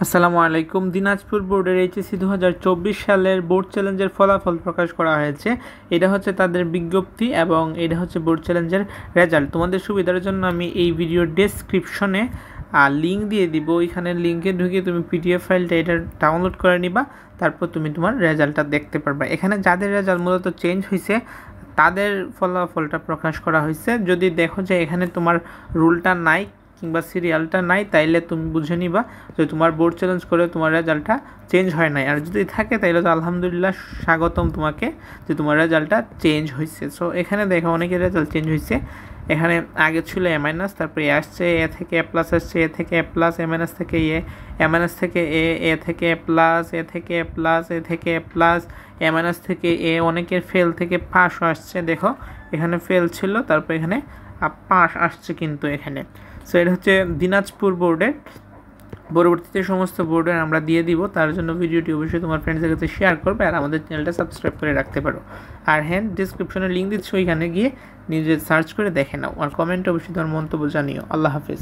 আসসালামু আলাইকুম। দিনাজপুর বোর্ডের এইচএসসি 2024 সালের বোর্ড চ্যালেঞ্জের ফলাফল প্রকাশ করা হয়েছে। এটা হচ্ছে তাদের বিজ্ঞপ্তি এবং এটা হচ্ছে বোর্ড চ্যালেঞ্জের রেজাল্ট। তোমাদের সুবিধার জন্য আমি এই ভিডিওর ডেসক্রিপশনে লিঙ্ক দিয়ে দিব। এখানে লিঙ্কে ঢুকে তুমি পিডিএফ ফাইলটা এটা ডাউনলোড করে নিবা, তারপর তুমি তোমার রেজাল্টটা দেখতে পারবা। এখানে যাদের রেজাল্ট মূলত চেঞ্জ হয়েছে তাদের ফলাফলটা প্রকাশ করা হয়েছে। যদি দেখো যে এখানে তোমার রুলটা নাই কিংবা সিরিয়ালটা নাই, তাইলে তুমি বুঝে নিবা যে তোমার বোর্ড চ্যালেঞ্জ করে তোমার রেজাল্টটা চেঞ্জ হয় নাই। আর যদি থাকে তাইলে তো আলহামদুলিল্লাহ, স্বাগতম তোমাকে যে তোমার রেজাল্টটা চেঞ্জ হয়েছে। সো এখানে দেখো অনেকের রেজাল্ট চেঞ্জ হয়েছে। এখানে আগে ছিল এ মাইনাস, তারপরে এ আসছে, এ থেকে এ প্লাস আসছে, এ থেকে এ প্লাস, এ মাইনাস থেকে এ মাইনাস থেকে এ থেকে এ প্লাস, এ থেকে এ প্লাস, এ থেকে এ প্লাস, এ মাইনাস থেকে এ। অনেকের ফেল থেকে পাসও আসছে। দেখো এখানে ফেল ছিল, তারপর এখানে পাস আসছে কিন্তু এখানে। সো এটা হচ্ছে দিনাজপুর বোর্ডের। পরবর্তীতে সমস্ত বোর্ডের আমরা দিয়ে দিব, তার জন্য ভিডিওটি অবশ্যই তোমার ফ্রেন্ডসদের কাছে শেয়ার করবে আর আমাদের চ্যানেলটা সাবস্ক্রাইব করে রাখতে পারো। আর হ্যাঁ, ডিসক্রিপশনে লিঙ্ক দিচ্ছ, ওইখানে গিয়ে নিজে সার্চ করে দেখে নাও আর কমেন্টে অবশ্যই তোমার মন্তব্য জানিও। আল্লাহ হাফিজ।